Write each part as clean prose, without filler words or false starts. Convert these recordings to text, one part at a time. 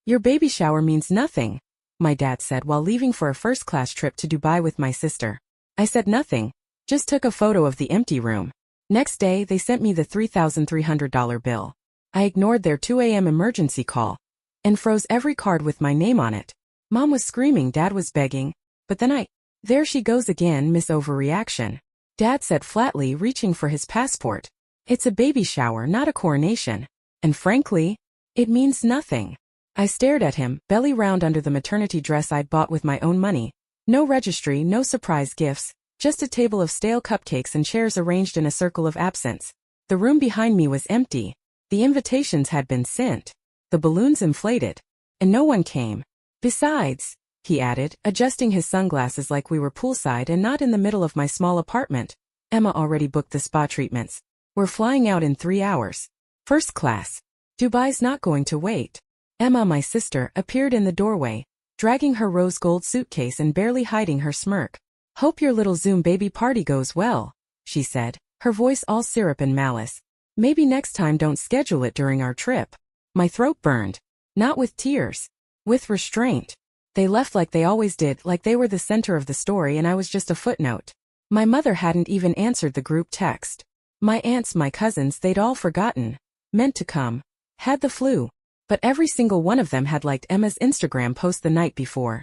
Your baby shower means nothing, my dad said while leaving for a first-class trip to Dubai with my sister. I said nothing, just took a photo of the empty room. Next day, they sent me the $3,300 bill. I ignored their 2 a.m. emergency call and froze every card with my name on it. Mom was screaming, Dad was begging, but then there she goes again, Miss Overreaction. Dad said flatly, reaching for his passport. It's a baby shower, not a coronation. And frankly, it means nothing. I stared at him, belly round under the maternity dress I'd bought with my own money. No registry, no surprise gifts, just a table of stale cupcakes and chairs arranged in a circle of absence. The room behind me was empty. The invitations had been sent. The balloons inflated. And no one came. Besides, he added, adjusting his sunglasses like we were poolside and not in the middle of my small apartment, Emma already booked the spa treatments. We're flying out in 3 hours. First class. Dubai's not going to wait. Emma, my sister, appeared in the doorway, dragging her rose gold suitcase and barely hiding her smirk. Hope your little Zoom baby party goes well, she said, her voice all syrup and malice. Maybe next time don't schedule it during our trip. My throat burned. Not with tears. With restraint. They left like they always did, like they were the center of the story and I was just a footnote. My mother hadn't even answered the group text. My aunts, my cousins, they'd all forgotten. Meant to come. Had the flu. But every single one of them had liked Emma's Instagram post the night before.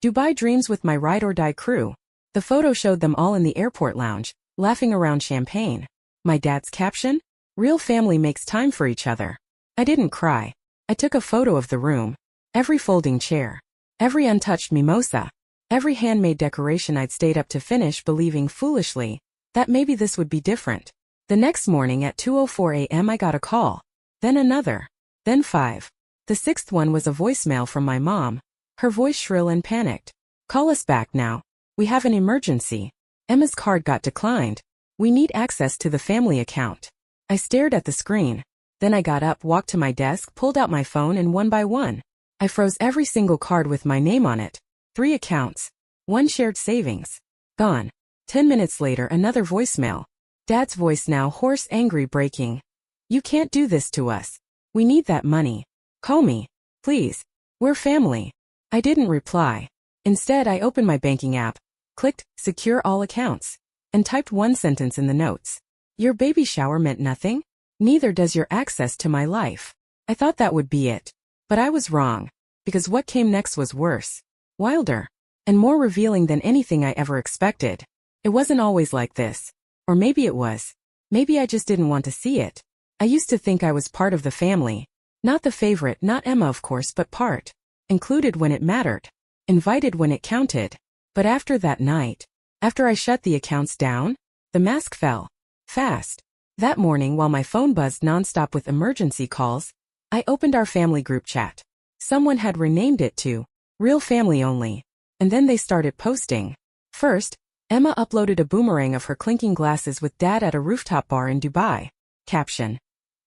Dubai Dreams with my ride or die crew. The photo showed them all in the airport lounge, laughing around champagne. My dad's caption? Real family makes time for each other. I didn't cry. I took a photo of the room. Every folding chair. Every untouched mimosa. Every handmade decoration I'd stayed up to finish, believing foolishly that maybe this would be different. The next morning at 2:04 a.m. I got a call. Then another. Then 5. The 6th one was a voicemail from my mom. Her voice shrill and panicked. Call us back now. We have an emergency. Emma's card got declined. We need access to the family account. I stared at the screen. Then I got up, walked to my desk, pulled out my phone and one by one, I froze every single card with my name on it. 3 accounts. 1 shared savings. Gone. 10 minutes later, another voicemail. Dad's voice now hoarse, angry, breaking. You can't do this to us. We need that money. Call me, please. We're family. I didn't reply. Instead, I opened my banking app, clicked Secure All Accounts, and typed one sentence in the notes. Your baby shower meant nothing? Neither does your access to my life. I thought that would be it. But I was wrong. Because what came next was worse, wilder, and more revealing than anything I ever expected. It wasn't always like this. Or maybe it was. Maybe I just didn't want to see it. I used to think I was part of the family. Not the favorite, not Emma of course, but part. Included when it mattered. Invited when it counted. But after that night, after I shut the accounts down, the mask fell. Fast. That morning while my phone buzzed nonstop with emergency calls, I opened our family group chat. Someone had renamed it to Real Family Only. And then they started posting. First, Emma uploaded a boomerang of her clinking glasses with Dad at a rooftop bar in Dubai. Caption.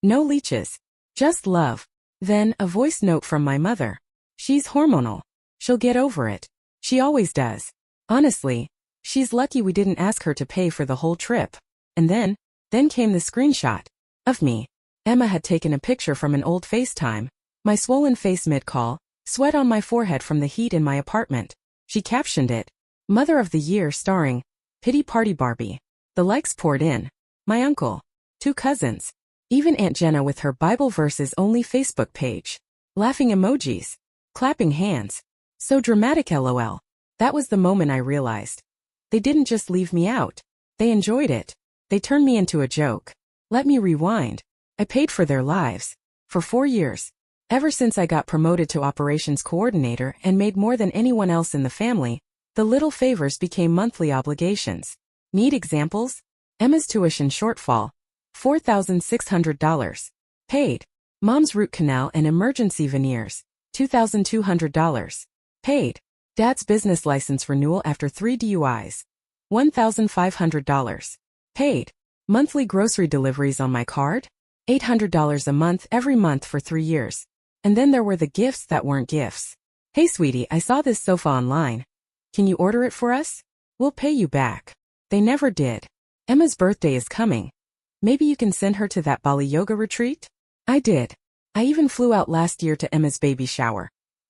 No leeches. Just love. Then, a voice note from my mother. She's hormonal. She'll get over it. She always does. Honestly, she's lucky we didn't ask her to pay for the whole trip. And then came the screenshot. Of me. Emma had taken a picture from an old FaceTime. My swollen face mid-call, sweat on my forehead from the heat in my apartment. She captioned it, Mother of the Year starring Pity Party Barbie. The likes poured in. My uncle. 2 cousins. Even Aunt Jenna with her Bible verses only Facebook page. Laughing emojis. Clapping hands. So dramatic LOL. That was the moment I realized. They didn't just leave me out. They enjoyed it. They turned me into a joke. Let me rewind. I paid for their lives. For 4 years. Ever since I got promoted to operations coordinator and made more than anyone else in the family, the little favors became monthly obligations. Need examples? Emma's tuition shortfall. $4,600. Paid. Mom's root canal and emergency veneers. $2,200. Paid. Dad's business license renewal after 3 DUIs. $1,500. Paid. Monthly grocery deliveries on my card. $800 a month every month for 3 years. And then there were the gifts that weren't gifts. Hey sweetie, I saw this sofa online. Can you order it for us? We'll pay you back. They never did. Emma's birthday is coming. Maybe you can send her to that Bali yoga retreat? I did. I even flew out last year to Emma's baby shower.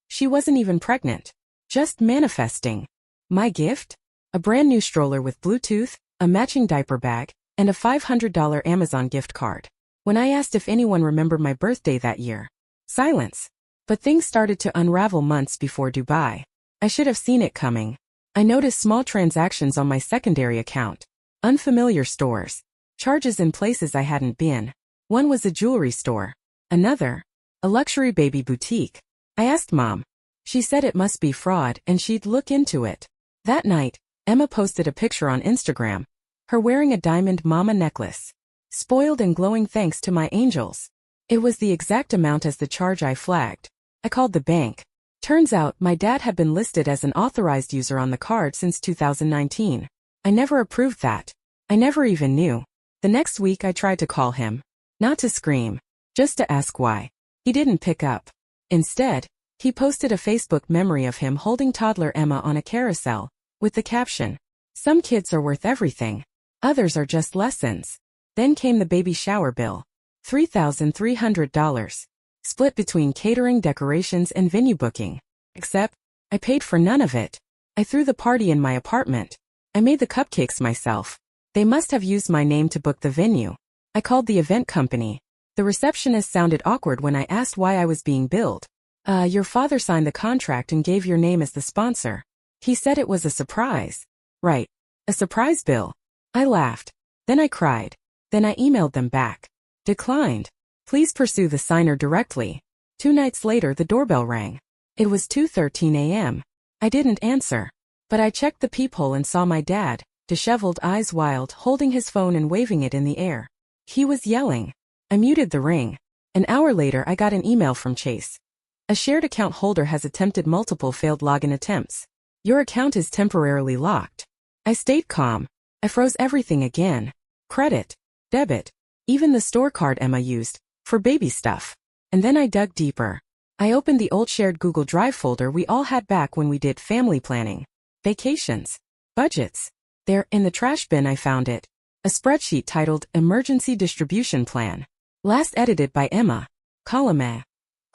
She wasn't even pregnant. Just manifesting. My gift? A brand new stroller with Bluetooth, a matching diaper bag, and a $500 Amazon gift card. When I asked if anyone remembered my birthday that year, silence. But things started to unravel months before Dubai. I should have seen it coming. I noticed small transactions on my secondary account. Unfamiliar stores. Charges in places I hadn't been. One was a jewelry store. Another, a luxury baby boutique. I asked Mom. She said it must be fraud and she'd look into it. That night, Emma posted a picture on Instagram. Her wearing a diamond mama necklace. Spoiled and glowing thanks to my angels. It was the exact amount as the charge I flagged. I called the bank. Turns out my dad had been listed as an authorized user on the card since 2019. I never approved that. I never even knew. The next week I tried to call him. Not to scream. Just to ask why. He didn't pick up. Instead, he posted a Facebook memory of him holding toddler Emma on a carousel, with the caption, "Some kids are worth everything. Others are just lessons." Then came the baby shower bill. $3,300. Split between catering, decorations, and venue booking. Except, I paid for none of it. I threw the party in my apartment. I made the cupcakes myself. They must have used my name to book the venue. I called the event company. The receptionist sounded awkward when I asked why I was being billed. Your father signed the contract and gave your name as the sponsor. He said it was a surprise." "Right. A surprise bill." I laughed. Then I cried. Then I emailed them back. "Declined. Please pursue the signer directly." 2 nights later the doorbell rang. It was 2:13 a.m. I didn't answer. But I checked the peephole and saw my dad, disheveled, eyes wild, holding his phone and waving it in the air. He was yelling. I muted the ring. An hour later I got an email from Chase. "A shared account holder has attempted multiple failed login attempts. Your account is temporarily locked." I stayed calm. I froze everything again. Credit, debit, even the store card Emma used, for baby stuff. And then I dug deeper. I opened the old shared Google Drive folder we all had back when we did family planning, vacations, budgets. There, in the trash bin I found it. A spreadsheet titled Emergency Distribution Plan. Last edited by Emma. Column A.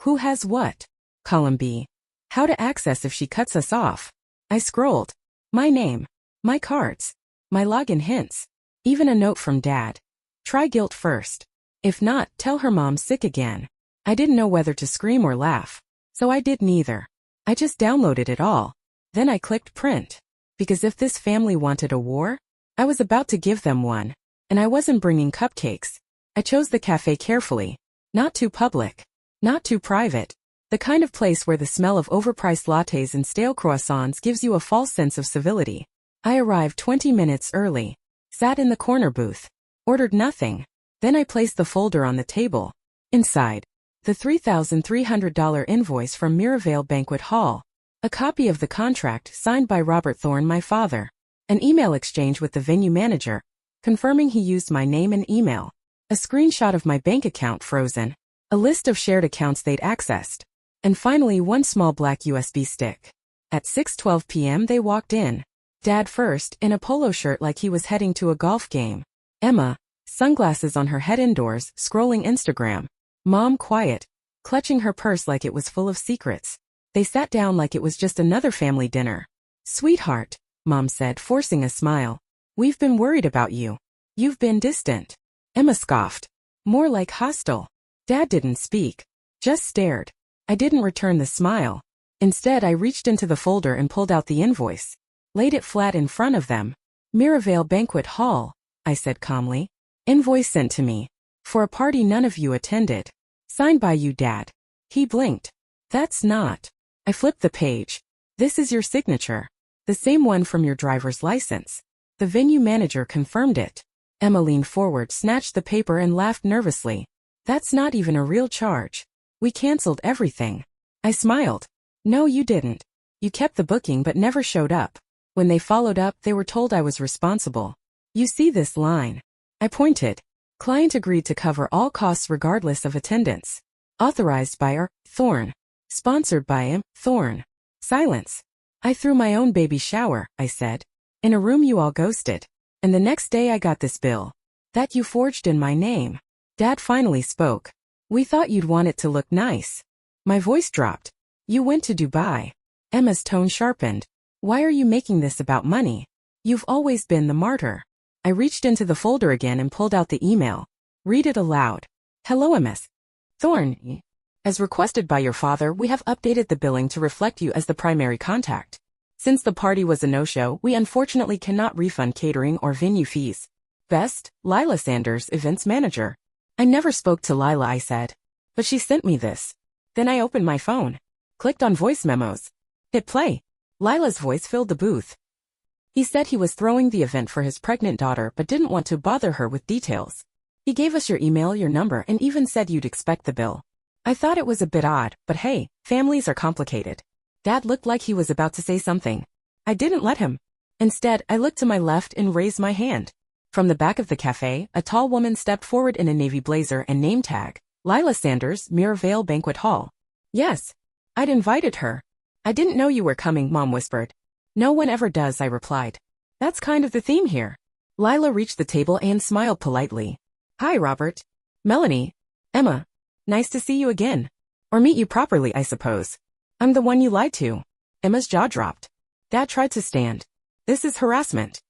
Who has what? Column B. How to access if she cuts us off. I scrolled. My name. My cards. My login hints. Even a note from Dad. Try guilt first. If not, tell her mom's sick again. I didn't know whether to scream or laugh. So I did neither. I just downloaded it all. Then I clicked print. Because if this family wanted a war, I was about to give them one. And I wasn't bringing cupcakes. I chose the cafe carefully. Not too public. Not too private. The kind of place where the smell of overpriced lattes and stale croissants gives you a false sense of civility. I arrived 20 minutes early. Sat in the corner booth. Ordered nothing. Then I placed the folder on the table. Inside, the $3,300 invoice from Miravail Banquet Hall. A copy of the contract signed by Robert Thorne, my father. An email exchange with the venue manager, confirming he used my name and email. A screenshot of my bank account frozen. A list of shared accounts they'd accessed. And finally one small black USB stick. At 6:12 p.m. they walked in. Dad first, in a polo shirt like he was heading to a golf game. Emma, sunglasses on her head indoors, scrolling Instagram. Mom quiet, clutching her purse like it was full of secrets. They sat down like it was just another family dinner. "Sweetheart," Mom said, forcing a smile. "We've been worried about you. You've been distant." Emma scoffed. More like hostile. Dad didn't speak. Just stared. I didn't return the smile. Instead I reached into the folder and pulled out the invoice. Laid it flat in front of them. "Miravail Banquet Hall," I said calmly. "Invoice sent to me. For a party none of you attended. Signed by you, Dad." He blinked. "That's not." I flipped the page. "This is your signature. The same one from your driver's license." The venue manager confirmed it. Emma leaned forward, snatched the paper and laughed nervously. "That's not even a real charge. We canceled everything." I smiled. "No, you didn't. You kept the booking but never showed up. When they followed up, they were told I was responsible. You see this line?" I pointed. "Client agreed to cover all costs regardless of attendance. Authorized by R. Thorne. Sponsored by M. Thorne." Silence. "I threw my own baby shower," I said. "In a room you all ghosted. And the next day I got this bill. That you forged in my name." Dad finally spoke. "We thought you'd want it to look nice." My voice dropped. You went to Dubai. Emma's tone sharpened. Why are you making this about money? You've always been the martyr. I reached into the folder again and pulled out the email. Read it aloud. Hello, Ms. Thorne. As requested by your father, we have updated the billing to reflect you as the primary contact. Since the party was a no-show, we unfortunately cannot refund catering or venue fees. Best, Lila Sanders, events manager. I never spoke to Lila, I said. But she sent me this. Then I opened my phone. Clicked on voice memos. Hit play. Lila's voice filled the booth. He said he was throwing the event for his pregnant daughter but didn't want to bother her with details. He gave us your email, your number, and even said you'd expect the bill. I thought it was a bit odd, but hey, families are complicated. Dad looked like he was about to say something. I didn't let him. Instead, I looked to my left and raised my hand. From the back of the cafe, a tall woman stepped forward in a navy blazer and name tag. Lila Sanders, Mirrorvale Banquet Hall. Yes. I'd invited her. I didn't know you were coming, Mom whispered. No one ever does, I replied. That's kind of the theme here. Lila reached the table and smiled politely. Hi, Robert. Melanie. Emma. Nice to see you again. Or meet you properly, I suppose. I'm the one you lied to. Emma's jaw dropped. Dad tried to stand. This is harassment.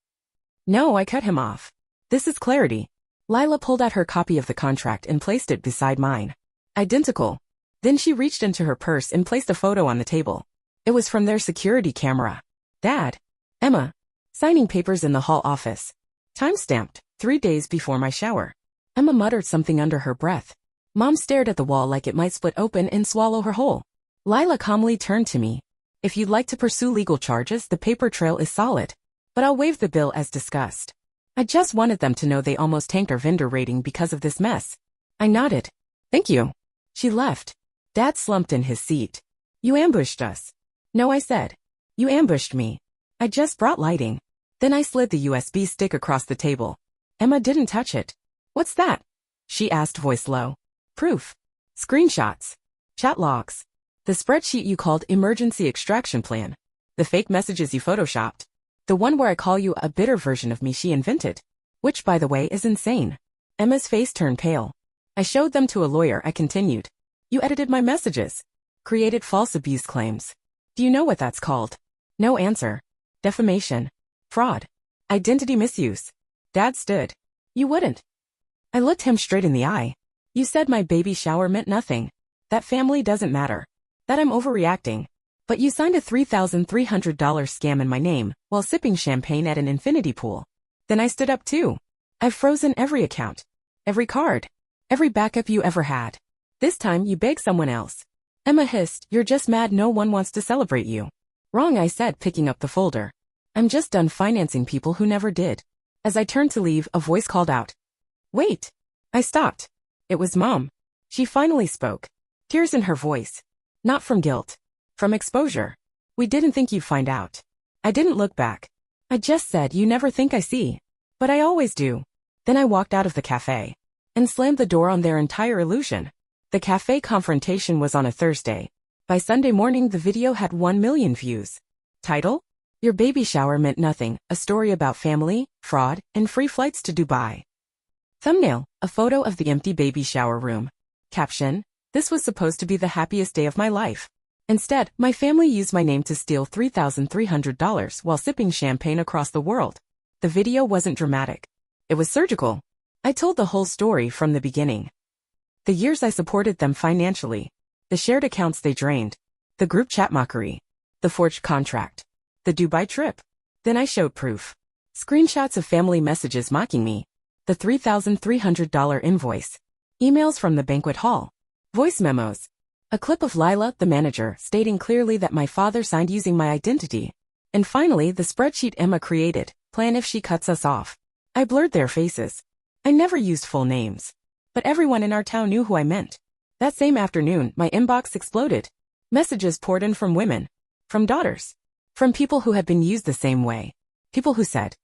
No, I cut him off. This is clarity. Lila pulled out her copy of the contract and placed it beside mine. Identical. Then she reached into her purse and placed a photo on the table. It was from their security camera. Dad. Emma. Signing papers in the hall office. Time-stamped, 3 days before my shower. Emma muttered something under her breath. Mom stared at the wall like it might split open and swallow her whole. Lila calmly turned to me. If you'd like to pursue legal charges, the paper trail is solid. But I'll waive the bill as discussed. I just wanted them to know they almost tanked our vendor rating because of this mess. I nodded. Thank you. She left. Dad slumped in his seat. You ambushed us. No, I said. You ambushed me. I just brought lighting. Then I slid the USB stick across the table. Emma didn't touch it. What's that? She asked, voice low. Proof. Screenshots. Chat logs. The spreadsheet you called emergency extraction plan. The fake messages you photoshopped. The one where I call you a bitter version of me she invented. Which, by the way, is insane. Emma's face turned pale. I showed them to a lawyer, I continued. You edited my messages. Created false abuse claims. Do you know what that's called? No answer. Defamation. Fraud. Identity misuse. Dad stood. You wouldn't. I looked him straight in the eye. You said my baby shower meant nothing. That family doesn't matter. That I'm overreacting. But you signed a $3,300 scam in my name, while sipping champagne at an infinity pool. Then I stood up too. I've frozen every account. Every card. Every backup you ever had. This time you begged someone else. Emma hissed, you're just mad no one wants to celebrate you. Wrong, I said, picking up the folder. I'm just done financing people who never did. As I turned to leave, a voice called out. Wait. I stopped. It was Mom. She finally spoke. Tears in her voice. Not from guilt. From exposure. We didn't think you'd find out. I didn't look back. I just said you never think I see. But I always do. Then I walked out of the cafe. And slammed the door on their entire illusion. The cafe confrontation was on a Thursday. By Sunday morning the video had 1 million views. Title? Your baby shower meant nothing, a story about family, fraud, and free flights to Dubai. Thumbnail, a photo of the empty baby shower room. Caption, this was supposed to be the happiest day of my life. Instead, my family used my name to steal $3,300 while sipping champagne across the world. The video wasn't dramatic. It was surgical. I told the whole story from the beginning. The years I supported them financially. The shared accounts they drained. The group chat mockery. The forged contract. The Dubai trip. Then I showed proof. Screenshots of family messages mocking me. The $3,300 invoice. Emails from the banquet hall. Voice memos. A clip of Lila, the manager, stating clearly that my father signed using my identity. And finally, the spreadsheet Emma created, plan if she cuts us off. I blurred their faces. I never used full names. But everyone in our town knew who I meant. That same afternoon, my inbox exploded. Messages poured in from women. From daughters. From people who had been used the same way. People who said,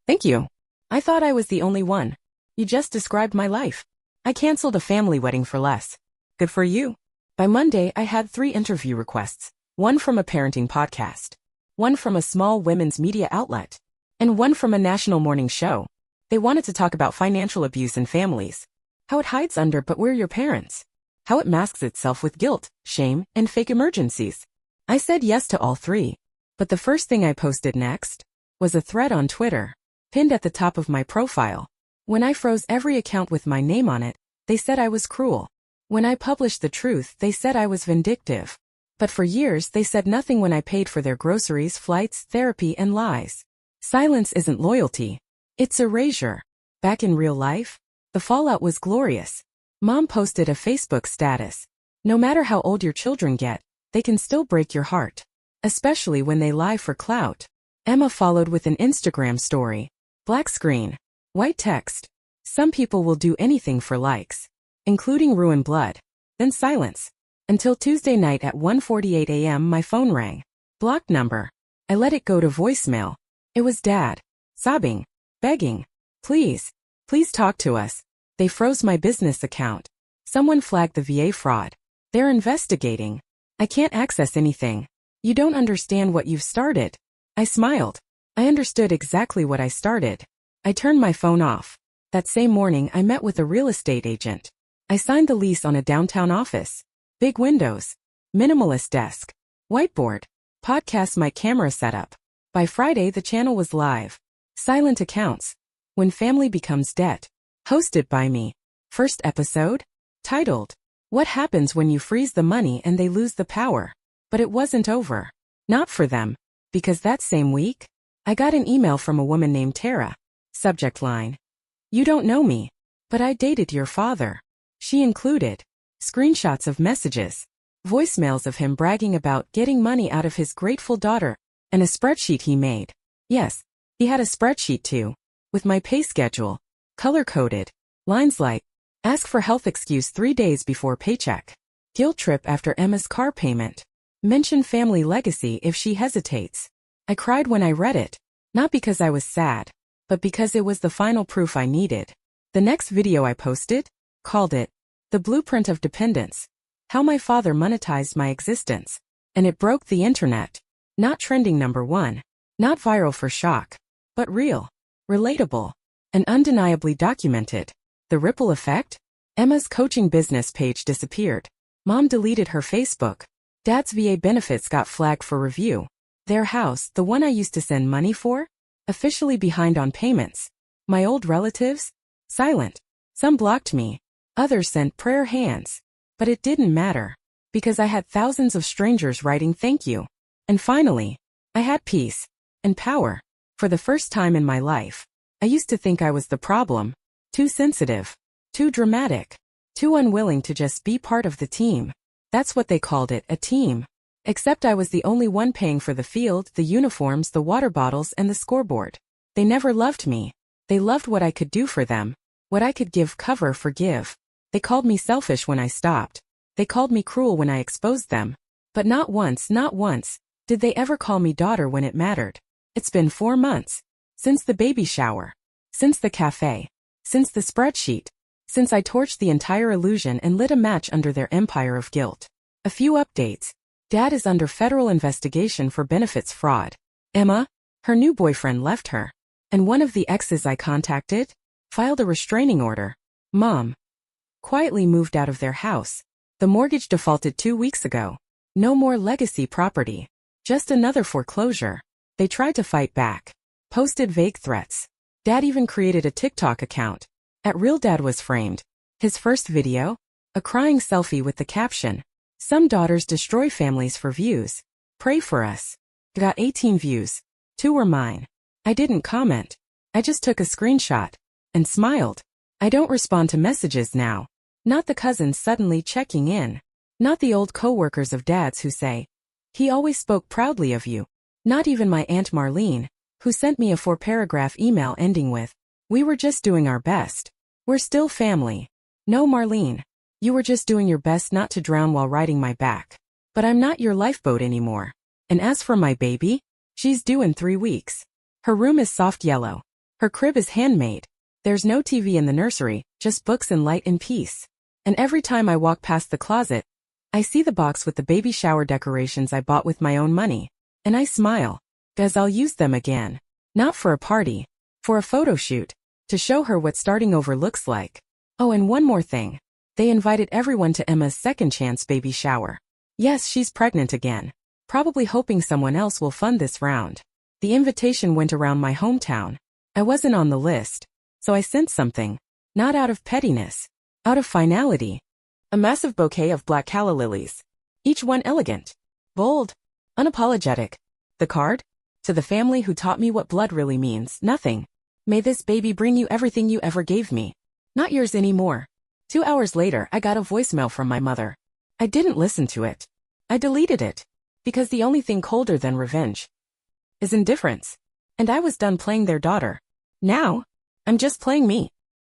thank you. I thought I was the only one. You just described my life. I canceled a family wedding for less. Good for you. By Monday, I had 3 interview requests. One from a parenting podcast. One from a small women's media outlet. And one from a national morning show. They wanted to talk about financial abuse in families. How it hides under but we're your parents. how it masks itself with guilt, shame, and fake emergencies. I said yes to all three. But the first thing I posted next was a thread on Twitter, pinned at the top of my profile. When I froze every account with my name on it, they said I was cruel. When I published the truth, they said I was vindictive. But for years, they said nothing when I paid for their groceries, flights, therapy, and lies. Silence isn't loyalty. It's erasure. Back in real life, the fallout was glorious. Mom posted a Facebook status. No matter how old your children get, they can still break your heart. Especially when they lie for clout. Emma followed with an Instagram story. Black screen. White text. Some people will do anything for likes, including ruin blood. Then silence. Until Tuesday night at 1:48 a.m. my phone rang. Blocked number. I let it go to voicemail. It was Dad. Sobbing. Begging. Please talk to us. They froze my business account. Someone flagged the VA fraud. They're investigating. I can't access anything. You don't understand what you've started. I smiled. I understood exactly what I started. I turned my phone off. That same morning I met with a real estate agent. I signed the lease on a downtown office. Big windows. Minimalist desk. Whiteboard. Podcast mic camera setup. By Friday the channel was live. Silent accounts. When Family Becomes Debt. Hosted by me. First episode? Titled, What Happens When You Freeze the Money and They Lose the Power? But it wasn't over. Not for them. Because that same week, I got an email from a woman named Tara. Subject line. You don't know me, but I dated your father. She included screenshots of messages, voicemails of him bragging about getting money out of his grateful daughter, and a spreadsheet he made. Yes, he had a spreadsheet too, with my pay schedule, color-coded, lines like, ask for health excuse 3 days before paycheck, guilt trip after Emma's car payment, mention family legacy if she hesitates. I cried when I read it, not because I was sad, but because it was the final proof I needed. The next video I posted, called it, The Blueprint of Dependence, How My Father Monetized My Existence, and it broke the internet. Not trending #1, not viral for shock, but real, relatable, and undeniably documented. The ripple effect? Emma's coaching business page disappeared. Mom deleted her Facebook. Dad's VA benefits got flagged for review. Their house, the one I used to send money for, officially behind on payments. My old relatives? Silent. Some blocked me. Others sent prayer hands. But it didn't matter. Because I had thousands of strangers writing thank you. And finally, I had peace. And power. For the first time in my life. I used to think I was the problem. Too sensitive. Too dramatic. Too unwilling to just be part of the team. That's what they called it, a team. Except I was the only one paying for the field, the uniforms, the water bottles, and the scoreboard. They never loved me. They loved what I could do for them. What I could give, cover, forgive. They called me selfish when I stopped. They called me cruel when I exposed them. But not once, did they ever call me daughter when it mattered. It's been 4 months. Since the baby shower. Since the cafe. Since the spreadsheet. Since I torched the entire illusion and lit a match under their empire of guilt. A few updates. Dad is under federal investigation for benefits fraud. Emma, her new boyfriend left her. And one of the exes I contacted, filed a restraining order. Mom, quietly moved out of their house. The mortgage defaulted 2 weeks ago. No more legacy property. Just another foreclosure. They tried to fight back. Posted vague threats. Dad even created a TikTok account. At Real Dad was framed. His first video? A crying selfie with the caption, Some daughters destroy families for views. Pray for us. Got 18 views. 2 were mine. I didn't comment. I just took a screenshot. And smiled. I don't respond to messages now. Not the cousins suddenly checking in. Not the old co-workers of Dad's who say, he always spoke proudly of you. Not even my Aunt Marlene, who sent me a 4-paragraph email ending with, we were just doing our best. We're still family. No, Marlene. You were just doing your best not to drown while riding my back. But I'm not your lifeboat anymore. And as for my baby, she's due in 3 weeks. Her room is soft yellow. Her crib is handmade. There's no TV in the nursery, just books and light and peace. And every time I walk past the closet, I see the box with the baby shower decorations I bought with my own money. And I smile. 'Cause I'll use them again. Not for a party. For a photo shoot. To show her what starting over looks like. Oh, and one more thing. They invited everyone to Emma's second chance baby shower. Yes, she's pregnant again. Probably hoping someone else will fund this round. The invitation went around my hometown. I wasn't on the list, so I sent something. Not out of pettiness. Out of finality. A massive bouquet of black calla lilies. Each one elegant. Bold. Unapologetic. The card? To the family who taught me what blood really means, nothing. May this baby bring you everything you ever gave me. Not yours anymore. 2 hours later, I got a voicemail from my mother. I didn't listen to it. I deleted it. Because the only thing colder than revenge is indifference. And I was done playing their daughter. Now, I'm just playing me.